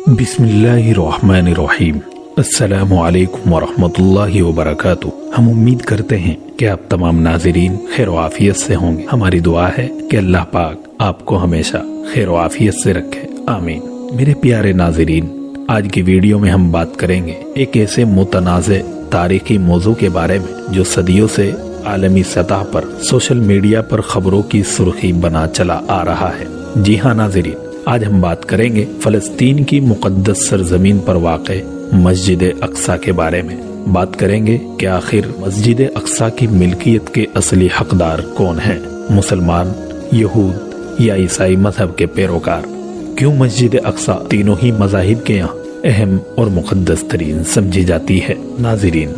بسم اللہ الرحمن الرحیم۔ السلام علیکم ورحمۃ اللہ وبرکاتہ۔ ہم امید کرتے ہیں کہ آپ تمام ناظرین خیر و عافیت سے ہوں گے۔ ہماری دعا ہے کہ اللہ پاک آپ کو ہمیشہ خیر و عافیت سے رکھے، آمین۔ میرے پیارے ناظرین، آج کی ویڈیو میں ہم بات کریں گے ایک ایسے متنازع تاریخی موضوع کے بارے میں جو صدیوں سے عالمی سطح پر سوشل میڈیا پر خبروں کی سرخی بنا چلا آ رہا ہے۔ جی ہاں ناظرین، آج ہم بات کریں گے فلسطین کی مقدس سرزمین پر واقع مسجد اقصی کے بارے میں۔ بات کریں گے کہ آخر مسجد اقصی کی ملکیت کے اصلی حقدار کون ہیں، مسلمان، یہود یا عیسائی مذہب کے پیروکار؟ کیوں مسجد اقصی تینوں ہی مذاہب کے یہاں اہم اور مقدس ترین سمجھی جاتی ہے؟ ناظرین،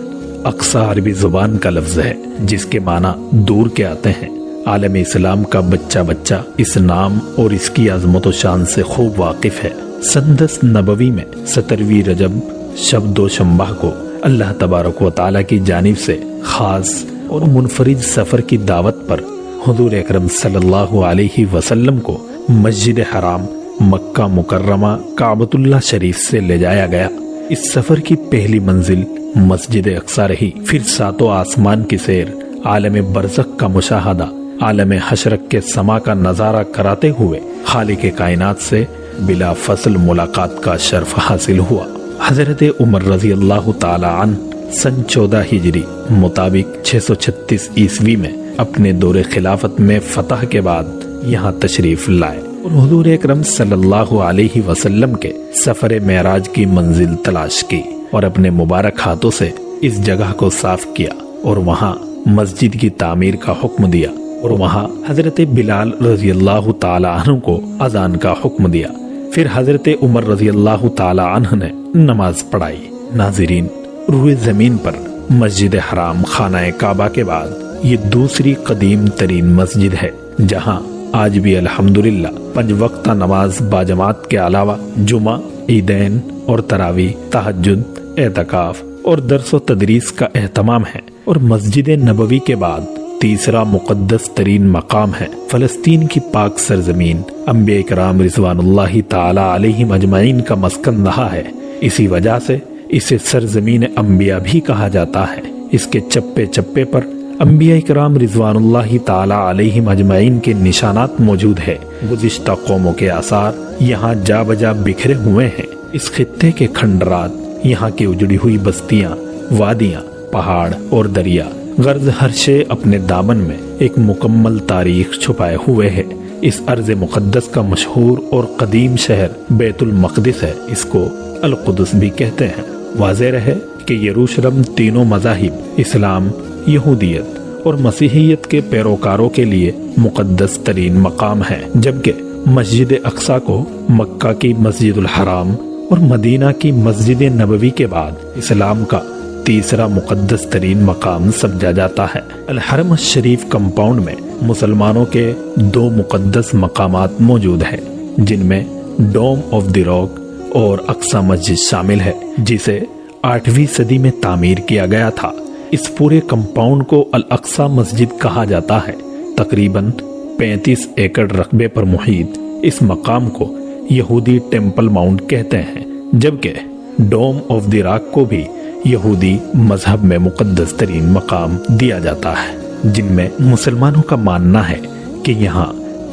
اقصی عربی زبان کا لفظ ہے جس کے معنی دور کے آتے ہیں۔ عالم اسلام کا بچہ اس نام اور اس کی عظمت و شان سے خوب واقف ہے۔ سن 10 نبوی میں 17ویں رجب شب دوشنبہ کو اللہ تبارک و تعالیٰ کی جانب سے خاص اور منفرد سفر کی دعوت پر حضور اکرم صلی اللہ علیہ وسلم کو مسجد حرام مکہ مکرمہ کعبۃ اللہ شریف سے لے جایا گیا۔ اس سفر کی پہلی منزل مسجد اقصی رہی، پھر 7 آسمان کی سیر، عالم برزخ کا مشاہدہ، عالم حشرک کے سما کا نظارہ کراتے ہوئے خالق کائنات سے بلا فصل ملاقات کا شرف حاصل ہوا۔ حضرت عمر رضی اللہ تعالی عنہ سن 14 ہجری مطابق 636 عیسوی میں اپنے دور خلافت میں فتح کے بعد یہاں تشریف لائے اور حضور اکرم صلی اللہ علیہ وسلم کے سفر معراج کی منزل تلاش کی اور اپنے مبارک ہاتھوں سے اس جگہ کو صاف کیا اور وہاں مسجد کی تعمیر کا حکم دیا اور وہاں حضرت بلال رضی اللہ تعالی عنہ کو اذان کا حکم دیا۔ پھر حضرت عمر رضی اللہ تعالی عنہ نے نماز پڑھائی۔ ناظرین، روئے زمین پر مسجد حرام خانہ کعبہ کے بعد یہ دوسری قدیم ترین مسجد ہے جہاں آج بھی الحمدللہ 5 وقتہ نماز باجماعت کے علاوہ جمعہ، عیدین اور تراویح، تہجد، اعتکاف اور درس و تدریس کا اہتمام ہے، اور مسجد نبوی کے بعد تیسرا مقدس ترین مقام ہے۔ فلسطین کی پاک سرزمین انبیاء کرام رضوان اللہ تعالی علیہم اجمعین کا مسکن رہا ہے، اسی وجہ سے اسے سرزمین انبیاء بھی کہا جاتا ہے۔ اس کے چپے چپے پر انبیاء کرام رضوان اللہ تعالی علیہم اجمعین کے نشانات موجود ہے۔ گزشتہ قوموں کے آثار یہاں جا بجا بکھرے ہوئے ہیں۔ اس خطے کے کھنڈرات، یہاں کی اجڑی ہوئی بستیاں، وادیاں، پہاڑ اور دریا، غرض ہر شے اپنے دامن میں ایک مکمل تاریخ چھپائے ہوئے ہے۔ اس ارض مقدس کا مشہور اور قدیم شہر بیت المقدس ہے، اس کو القدس بھی کہتے ہیں۔ واضح رہے کہ یروشلم تینوں مذاہب اسلام، یہودیت اور مسیحیت کے پیروکاروں کے لیے مقدس ترین مقام ہے، جبکہ مسجد اقصی کو مکہ کی مسجد الحرام اور مدینہ کی مسجد نبوی کے بعد اسلام کا تیسرا مقدس ترین مقام سمجھا جاتا ہے۔ الحرم الشریف کمپاؤنڈ میں مسلمانوں کے 2 مقدس مقامات موجود ہیں، جن میں ڈوم آف دی راک اور اقصی مسجد شامل ہے، جسے 8ویں صدی میں تعمیر کیا گیا تھا۔ اس پورے کمپاؤنڈ کو الاقصی مسجد کہا جاتا ہے۔ تقریباً 35 ایکڑ رقبے پر محیط اس مقام کو یہودی ٹیمپل ماؤنٹ کہتے ہیں، جبکہ ڈوم آف دی راک کو بھی یہودی مذہب میں مقدس ترین مقام دیا جاتا ہے، جن میں مسلمانوں کا ماننا ہے کہ یہاں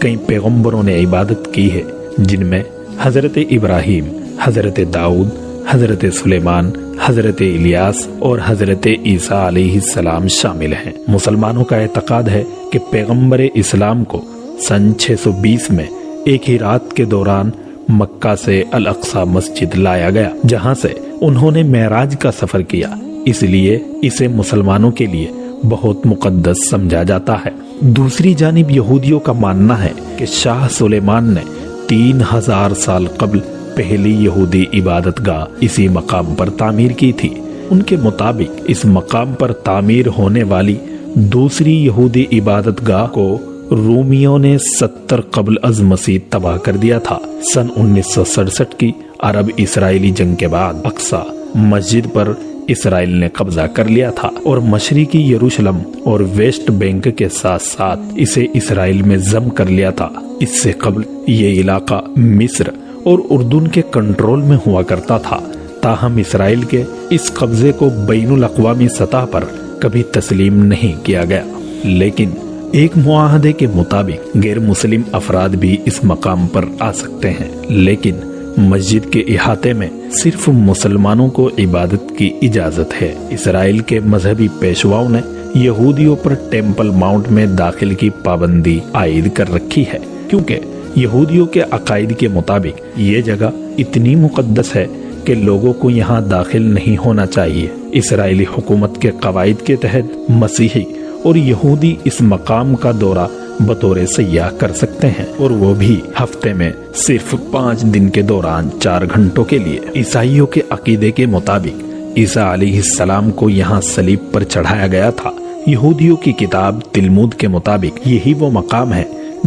کئی پیغمبروں نے عبادت کی ہے، جن میں حضرت ابراہیم، حضرت داؤد، حضرت سلیمان، حضرت الیاس اور حضرت عیسیٰ علیہ السلام شامل ہیں۔ مسلمانوں کا اعتقاد ہے کہ پیغمبر اسلام کو سن 620 میں ایک ہی رات کے دوران مکہ سے الاقصی مسجد لایا گیا، جہاں سے انہوں نے معراج کا سفر کیا، اس لیے اسے مسلمانوں کے لیے بہت مقدس سمجھا جاتا ہے۔ دوسری جانب یہودیوں کا ماننا ہے کہ شاہ سلیمان نے 3000 سال قبل پہلی یہودی عبادت گاہ اسی مقام پر تعمیر کی تھی۔ ان کے مطابق اس مقام پر تعمیر ہونے والی دوسری یہودی عبادت گاہ کو رومیوں نے 70 قبل از مسیح تباہ کر دیا تھا۔ سن 1967 کی عرب اسرائیلی جنگ کے بعد اقصی مسجد پر اسرائیل نے قبضہ کر لیا تھا اور مشرقی یروشلم اور ویسٹ بینک کے ساتھ ساتھ اسے اسرائیل میں ضم کر لیا تھا۔ اس سے قبل یہ علاقہ مصر اور اردن کے کنٹرول میں ہوا کرتا تھا، تاہم اسرائیل کے اس قبضے کو بین الاقوامی سطح پر کبھی تسلیم نہیں کیا گیا۔ لیکن ایک معاہدے کے مطابق غیر مسلم افراد بھی اس مقام پر آ سکتے ہیں، لیکن مسجد کے احاطے میں صرف مسلمانوں کو عبادت کی اجازت ہے۔ اسرائیل کے مذہبی پیشواؤں نے یہودیوں پر ٹیمپل ماؤنٹ میں داخل کی پابندی عائد کر رکھی ہے، کیونکہ یہودیوں کے عقائد کے مطابق یہ جگہ اتنی مقدس ہے کہ لوگوں کو یہاں داخل نہیں ہونا چاہیے۔ اسرائیلی حکومت کے قواعد کے تحت مسیحی اور یہودی اس مقام کا دورہ بطور سیاح کر سکتے ہیں، اور وہ بھی ہفتے میں صرف 5 دن کے دوران 4 گھنٹوں کے لیے۔ عیسائیوں کے عقیدے کے مطابق عیسیٰ علیہ السلام کو یہاں صلیب پر چڑھایا گیا تھا۔ یہودیوں کی کتاب تلمود کے مطابق یہی وہ مقام ہے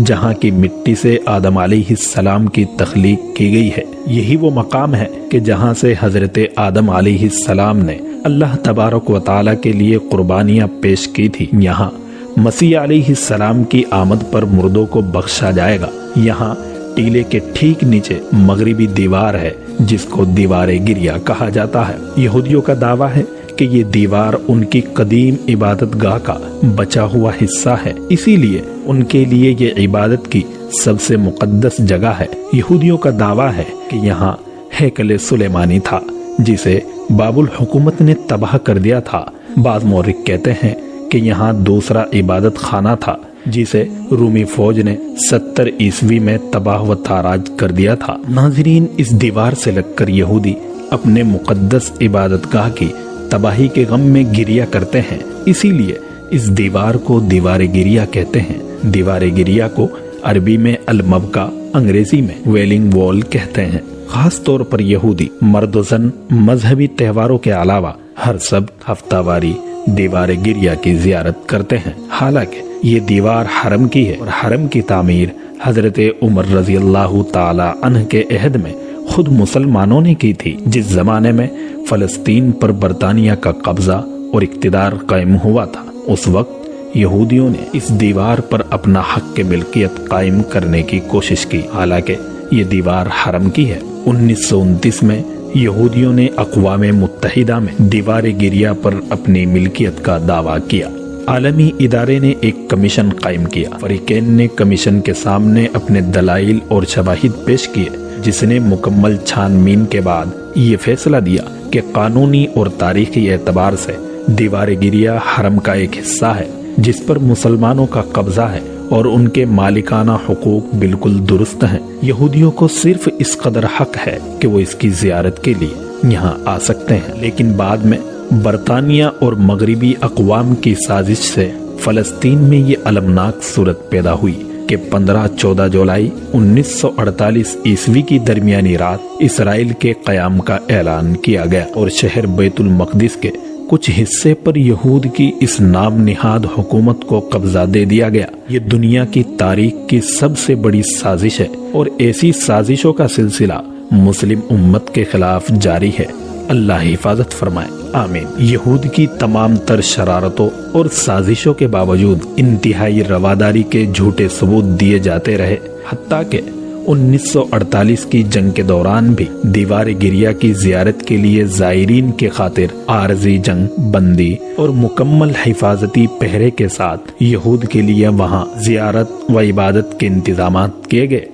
جہاں کی مٹی سے آدم علیہ السلام کی تخلیق کی گئی ہے۔ یہی وہ مقام ہے کہ جہاں سے حضرت آدم علیہ السلام نے اللہ تبارک و تعالیٰ کے لیے قربانیاں پیش کی تھی۔ یہاں مسیح علیہ السلام کی آمد پر مردوں کو بخشا جائے گا۔ یہاں ٹیلے کے ٹھیک نیچے مغربی دیوار ہے جس کو دیوار گریا کہا جاتا ہے۔ یہودیوں کا دعویٰ ہے کہ یہ دیوار ان کی قدیم عبادت گاہ کا بچا ہوا حصہ ہے، اسی لیے ان کے لیے یہ عبادت کی سب سے مقدس جگہ ہے۔ یہودیوں کا دعویٰ ہے کہ یہاں ہیکل سلیمانی تھا جسے بابل حکومت نے تباہ کر دیا تھا۔ بعض مورخ کہتے ہیں کہ یہاں دوسرا عبادت خانہ تھا جسے رومی فوج نے 70 عیسوی میں تباہ و تاراج کر دیا تھا۔ ناظرین، اس دیوار سے لگ کر یہودی اپنے مقدس عبادت گاہ کی تباہی کے غم میں گریا کرتے ہیں، اسی لیے اس دیوار کو دیوار گریا کہتے ہیں۔ دیوار گریا کو عربی میں المبکا، انگریزی میں ویلنگ وال کہتے ہیں۔ خاص طور پر یہودی مرد و زن مذہبی تہواروں کے علاوہ ہر سبت ہفتہ واری دیوار گریا کی زیارت کرتے ہیں۔ حالانکہ یہ دیوار حرم کی ہے اور حرم کی تعمیر حضرت عمر رضی اللہ تعالی عنہ کے عہد میں خود مسلمانوں نے کی تھی، جس زمانے میں فلسطین پر برطانیہ کا قبضہ اور اقتدار قائم ہوا تھا۔ اس وقت یہودیوں نے اس دیوار پر اپنا حق کے ملکیت قائم کرنے کی کوشش کی، حالانکہ یہ دیوار حرم کی ہے۔ 1929 میں یہودیوں نے اقوام متحدہ میں دیوار گریا پر اپنی ملکیت کا دعویٰ کیا۔ عالمی ادارے نے ایک کمیشن قائم کیا۔ فریقین نے کمیشن کے سامنے اپنے دلائل اور شواہد پیش کیے، جس نے مکمل چھان بین کے بعد یہ فیصلہ دیا کہ قانونی اور تاریخی اعتبار سے دیوار گریا حرم کا ایک حصہ ہے جس پر مسلمانوں کا قبضہ ہے اور ان کے مالکانہ حقوق بالکل درست ہیں۔ یہودیوں کو صرف اس قدر حق ہے کہ وہ اس کی زیارت کے لیے یہاں آ سکتے ہیں، لیکن بعد میں برطانیہ اور مغربی اقوام کی سازش سے فلسطین میں یہ المناک صورت پیدا ہوئی کہ 15-14 جولائی 1948 عیسوی کی درمیانی رات اسرائیل کے قیام کا اعلان کیا گیا اور شہر بیت المقدس کے کچھ حصے پر یہود کی اس نام نہاد حکومت کو قبضہ دے دیا گیا۔ یہ دنیا کی تاریخ کی سب سے بڑی سازش ہے اور ایسی سازشوں کا سلسلہ مسلم امت کے خلاف جاری ہے۔ اللہ حفاظت فرمائے، آمین۔ یہود کی تمام تر شرارتوں اور سازشوں کے باوجود انتہائی رواداری کے جھوٹے ثبوت دیے جاتے رہے، حتیٰ کہ 1948 کی جنگ کے دوران بھی دیوار گریا کی زیارت کے لیے زائرین کے خاطر عارضی جنگ بندی اور مکمل حفاظتی پہرے کے ساتھ یہود کے لیے وہاں زیارت و عبادت کے انتظامات کیے گئے۔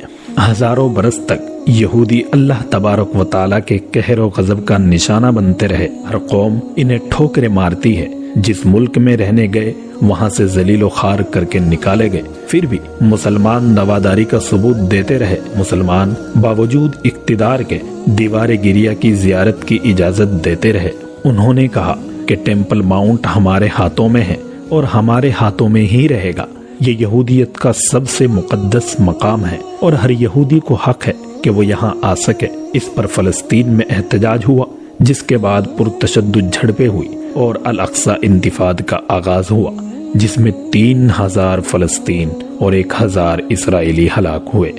ہزاروں برس تک یہودی اللہ تبارک و تعالیٰ کے قہر و غضب کا نشانہ بنتے رہے۔ ہر قوم انہیں ٹھوکریں مارتی ہے۔ جس ملک میں رہنے گئے وہاں سے ذلیل و خوار کر کے نکالے گئے، پھر بھی مسلمان رواداری کا ثبوت دیتے رہے۔ مسلمان باوجود اقتدار کے دیوار گریا کی زیارت کی اجازت دیتے رہے۔ انہوں نے کہا کہ ٹیمپل ماؤنٹ ہمارے ہاتھوں میں ہے اور ہمارے ہاتھوں میں ہی رہے گا۔ یہ یہودیت کا سب سے مقدس مقام ہے اور ہر یہودی کو حق ہے کہ وہ یہاں آ سکے۔ اس پر فلسطین میں احتجاج ہوا، جس کے بعد پرتشدد جھڑپیں ہوئی اور الاقصی انتفاض کا آغاز ہوا، جس میں 3000 فلسطین اور 1000 اسرائیلی ہلاک ہوئے۔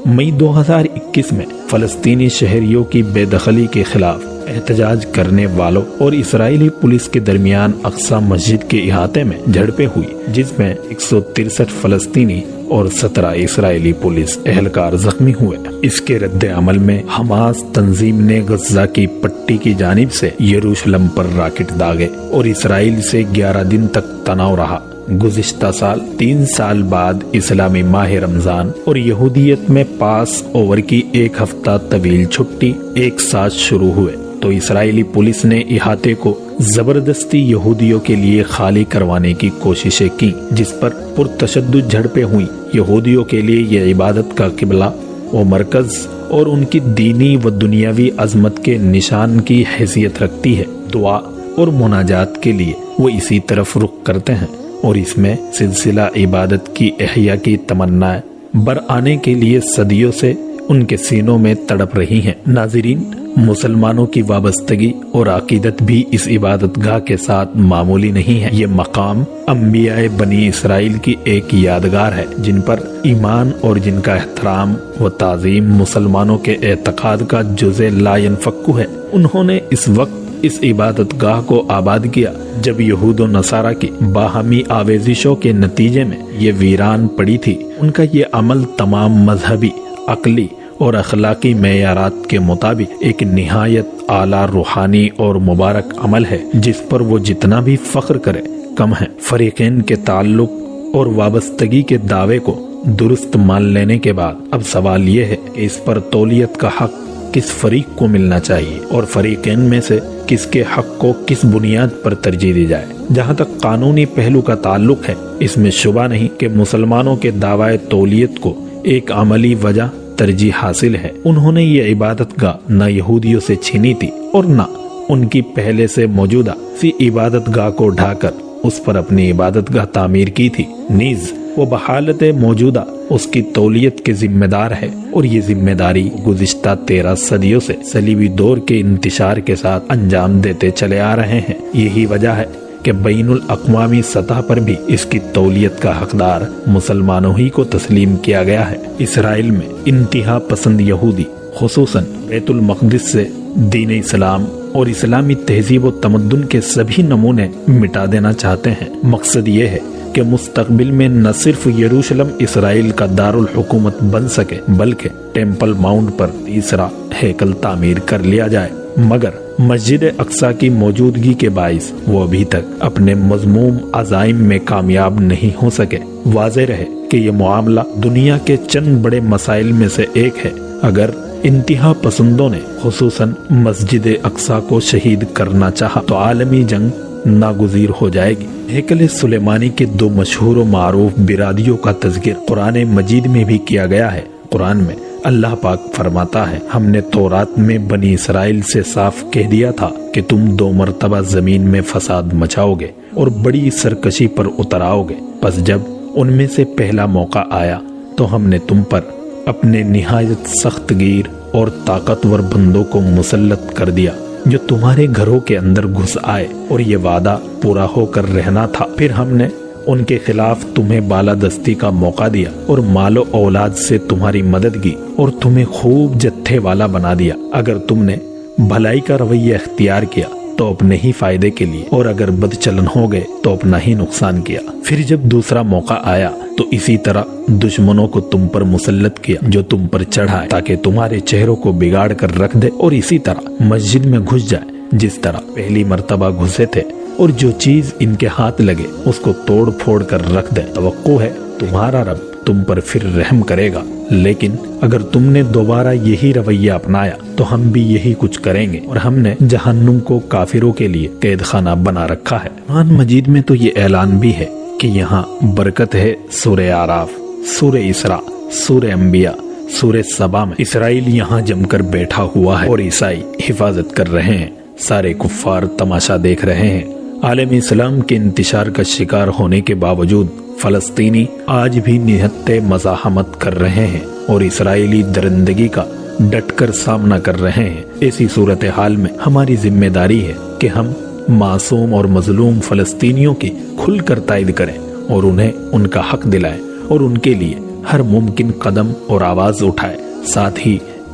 مئی 2021 میں فلسطینی شہریوں کی بے دخلی کے خلاف احتجاج کرنے والوں اور اسرائیلی پولیس کے درمیان اقصی مسجد کے احاطے میں جھڑپیں ہوئی، جس میں 163 فلسطینی اور 17 اسرائیلی پولیس اہلکار زخمی ہوئے۔ اس کے رد عمل میں حماس تنظیم نے غزہ کی پٹی کی جانب سے یروشلم پر راکٹ داغے اور اسرائیل سے 11 دن تک تناؤ رہا۔ گزشتہ سال 3 سال بعد اسلامی ماہ رمضان اور یہودیت میں پاس اوور کی ایک ہفتہ طویل چھٹی ایک ساتھ شروع ہوئے تو اسرائیلی پولیس نے احاطے کو زبردستی یہودیوں کے لیے خالی کروانے کی کوششیں کی، جس پر پرتشدد جھڑپیں ہوئیں۔ یہودیوں کے لیے یہ عبادت کا قبلہ و مرکز اور ان کی دینی و دنیاوی عظمت کے نشان کی حیثیت رکھتی ہے۔ دعا اور مناجات کے لیے وہ اسی طرف رخ کرتے ہیں اور اس میں سلسلہ عبادت کی احیاء کی تمنا برآنے کے لیے صدیوں سے ان کے سینوں میں تڑپ رہی ہیں۔ ناظرین، مسلمانوں کی وابستگی اور عقیدت بھی اس عبادت گاہ کے ساتھ معمولی نہیں ہے۔ یہ مقام انبیاء بنی اسرائیل کی ایک یادگار ہے، جن پر ایمان اور جن کا احترام و تعظیم مسلمانوں کے اعتقاد کا جزء لا ينفک ہے۔ انہوں نے اس وقت اس عبادت گاہ کو آباد کیا جب یہود و نصارہ کی باہمی آویزشوں کے نتیجے میں یہ ویران پڑی تھی۔ ان کا یہ عمل تمام مذہبی، عقلی اور اخلاقی معیارات کے مطابق ایک نہایت اعلیٰ روحانی اور مبارک عمل ہے، جس پر وہ جتنا بھی فخر کرے کم ہے۔ فریقین کے تعلق اور وابستگی کے دعوے کو درست مان لینے کے بعد اب سوال یہ ہے کہ اس پر تولیت کا حق کس فریق کو ملنا چاہیے اور فریقین میں سے کس کے حق کو کس بنیاد پر ترجیح دی جائے۔ جہاں تک قانونی پہلو کا تعلق ہے، اس میں شبہ نہیں کہ مسلمانوں کے دعوی تولیت کو ایک عملی وجہ ترجیح حاصل ہے۔ انہوں نے یہ عبادت گاہ نہ یہودیوں سے چھینی تھی اور نہ ان کی پہلے سے موجودہ سی عبادت گاہ کو ڈھا کر اس پر اپنی عبادت گاہ تعمیر کی تھی، نیز وہ بحالت موجودہ اس کی تولیت کے ذمہ دار ہے، اور یہ ذمہ داری گزشتہ 13 صدیوں سے صلیبی دور کے انتشار کے ساتھ انجام دیتے چلے آ رہے ہیں۔ یہی وجہ ہے کہ بین الاقوامی سطح پر بھی اس کی تولیت کا حقدار مسلمانوں ہی کو تسلیم کیا گیا ہے۔ اسرائیل میں انتہا پسند یہودی خصوصاً بیت المقدس سے دین اسلام اور اسلامی تہذیب و تمدن کے سبھی نمونے مٹا دینا چاہتے ہیں۔ مقصد یہ ہے کہ مستقبل میں نہ صرف یروشلم اسرائیل کا دارالحکومت بن سکے بلکہ ٹیمپل ماؤنٹ پر تیسرا ہیکل تعمیر کر لیا جائے، مگر مسجد اقصی کی موجودگی کے باعث وہ ابھی تک اپنے مذموم عزائم میں کامیاب نہیں ہو سکے۔ واضح رہے کہ یہ معاملہ دنیا کے چند بڑے مسائل میں سے ایک ہے۔ اگر انتہا پسندوں نے خصوصاً مسجد اقصی کو شہید کرنا چاہا تو عالمی جنگ ناگزیر ہو جائے گی۔ ہیکل سلیمانی کے 2 مشہور و معروف برادریوں کا تذکر قرآن مجید میں بھی کیا گیا ہے۔ قرآن میں اللہ پاک فرماتا ہے، ہم نے تورات میں بنی اسرائیل سے صاف کہہ دیا تھا کہ تم 2 مرتبہ زمین میں فساد مچاؤ گے اور بڑی سرکشی پر اتر آؤ گے، پس جب ان میں سے پہلا موقع آیا تو ہم نے تم پر اپنے نہایت سخت گیر اور طاقتور بندوں کو مسلط کر دیا جو تمہارے گھروں کے اندر گھس آئے، اور یہ وعدہ پورا ہو کر رہنا تھا۔ پھر ہم نے ان کے خلاف تمہیں بالادستی کا موقع دیا اور مال و اولاد سے تمہاری مدد کی اور تمہیں خوب جتھے والا بنا دیا۔ اگر تم نے بھلائی کا رویہ اختیار کیا تو اپنے ہی فائدے کے لیے، اور اگر بد چلن ہو گئے تو اپنا ہی نقصان کیا۔ پھر جب دوسرا موقع آیا تو اسی طرح دشمنوں کو تم پر مسلط کیا جو تم پر چڑھائے تاکہ تمہارے چہروں کو بگاڑ کر رکھ دے، اور اسی طرح مسجد میں گھس جائے جس طرح پہلی مرتبہ گھسے تھے، اور جو چیز ان کے ہاتھ لگے اس کو توڑ پھوڑ کر رکھ دے۔ توقع ہے تمہارا رب تم پر پھر رحم کرے گا، لیکن اگر تم نے دوبارہ یہی رویہ اپنایا تو ہم بھی یہی کچھ کریں گے، اور ہم نے جہنم کو کافروں کے لیے قید خانہ بنا رکھا ہے۔ قرآن مجید میں تو یہ اعلان بھی ہے کہ یہاں برکت ہے سورہ اعراف، سورہ اسراء، سورہ انبیاء، سورہ سبا میں۔ اسرائیل یہاں جم کر بیٹھا ہوا ہے اور عیسائی حفاظت کر رہے ہیں، سارے کفار تماشا دیکھ رہے ہیں۔ عالم اسلام کے انتشار کا شکار ہونے کے باوجود فلسطینی آج بھی نہت مزاحمت کر رہے ہیں اور اسرائیلی درندگی کا ڈٹ کر سامنا کر رہے ہیں۔ ایسی صورتحال میں ہماری ذمہ داری ہے کہ ہم معصوم اور مظلوم فلسطینیوں کی کھل کر تائید کریں اور انہیں ان کا حق دلائیں اور ان کے لیے ہر ممکن قدم اور آواز اٹھائیں۔ ساتھ ہی